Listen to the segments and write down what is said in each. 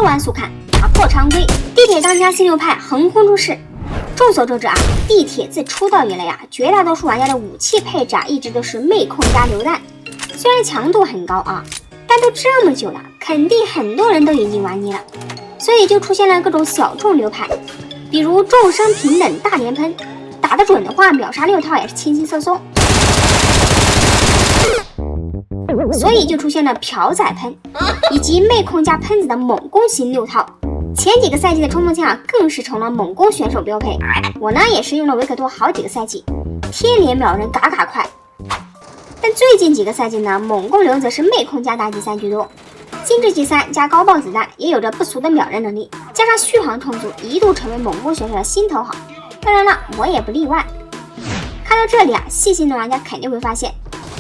玩速看，打破常规，地铁当家新流派横空出世。众所周知啊，地铁自出道以来呀，绝大多数玩家的武器配置啊，一直都是妹控加榴弹。虽然强度很高啊，但都这么久了，肯定很多人都已经玩腻了，所以就出现了各种小众流派，比如众生平等大连喷，打得准的话，秒杀6套也是轻轻松松。所以就出现了朴仔喷，以及妹控加喷子的猛攻型6套。前几个赛季的冲锋枪啊，更是成了猛攻选手标配。我呢也是用了维克多好几个赛季，天连秒人嘎嘎快。但最近几个赛季呢，猛攻流则是妹控加大 G3 居多，精致 G3 加高爆子弹，也有着不俗的秒人能力，加上续航充足，一度成为猛攻选手的心头好。当然了，我也不例外。看到这里啊，细心的玩家肯定会发现，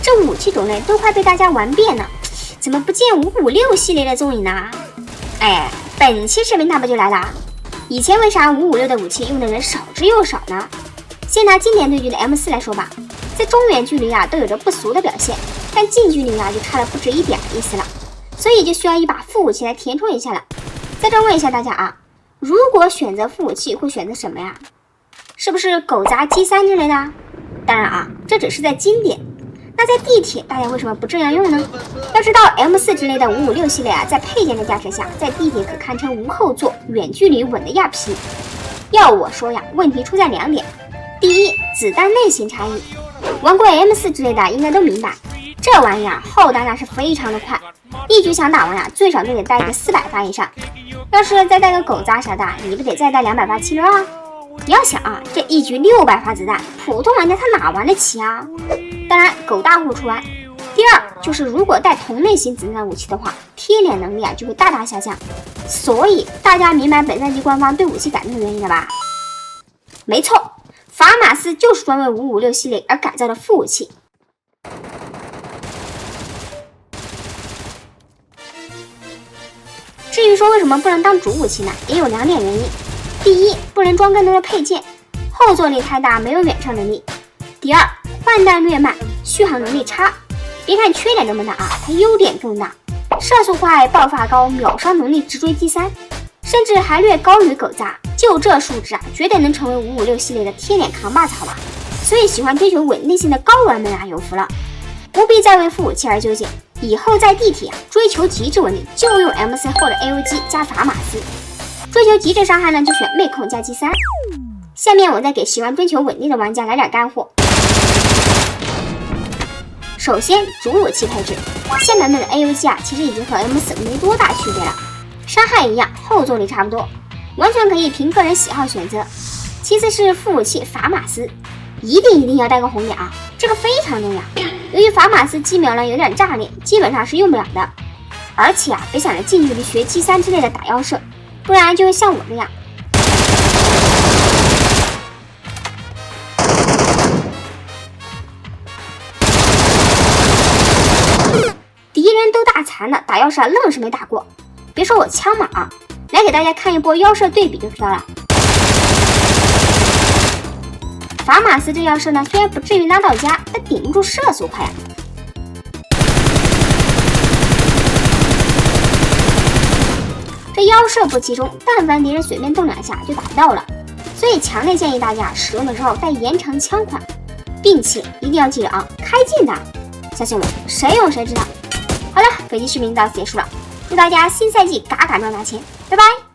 这武器种类都快被大家玩遍了，怎么不见556系列的踪影呢？哎，本期视频它不就来了？以前为啥556的武器用的人少之又少呢？先拿经典对局的 M4 来说吧，在中远距离啊都有着不俗的表现，但近距离啊就差了不止一点意思了，所以就需要一把副武器来填充一下了。在这问一下大家啊，如果选择副武器会选择什么呀？是不是狗杂 G3 之类的？当然啊，这只是在经典。那在地铁，大家为什么不这样用呢？要知道 M4 之类的556系列啊，在配件的加持下，在地铁可堪称无后座，远距离稳的亚皮。要我说呀，问题出在2点。第一，子弹类型差异。玩过 M4 之类的应该都明白，这玩意儿后弹那是非常的快，一局想打完呀，最少都得带个400发以上。要是再带个狗杂啥的，你不得再带200发762啊？你要想啊，这一局600发子弹，普通玩家他哪玩得起啊？当然，狗大户除外。第二，就是如果带同类型子弹武器的话，贴脸能力啊就会大大下降。所以大家明白本赛季官方对武器改动的原因了吧？没错，法马斯就是专为556系列而改造的副武器。至于说为什么不能当主武器呢？也有2点原因。第一，不能装更多的配件，后坐力太大，没有远程能力。第二，换弹略慢，续航能力差。别看缺点这么大啊，它优点更大，射速快，爆发高，秒杀能力直追 G3，甚至还略高于狗杂。就这数值啊，绝对能成为556系列的贴脸扛把子好吧。所以喜欢追求稳定性的高玩们啊，有福了，不必再为副武器而纠结。以后在地铁啊，追求极致稳定就用 MC 或者 AOG 加法马斯，追求极致伤害呢就选妹控加 G3。下面我再给喜欢追求稳定的玩家来点干货。首先，主武器配置，现版本的 AOG 啊，其实已经和 M4 没多大区别了，伤害一样，后坐力差不多，完全可以凭个人喜好选择。其次是副武器法马斯，一定要带个红点啊，这个非常重要。由于法马斯击秒呢有点炸裂，基本上是用不了的。而且啊，别想着近距离学 G3 之类的打腰射，不然就会像我这样。敌人都大残了，打腰射愣是没打过。别说我枪马啊，来给大家看一波腰射对比就知道了。法马斯这腰射呢，虽然不至于拉到家，但顶不住射速快啊。这腰射不集中，但凡敌人随便动2下就打不到了，所以强烈建议大家使用的时候带延长枪款，并且一定要记着啊，开近的，相信我，谁用谁知道。好了，本期视频到此结束了，祝大家新赛季嘎嘎赚大钱，拜拜。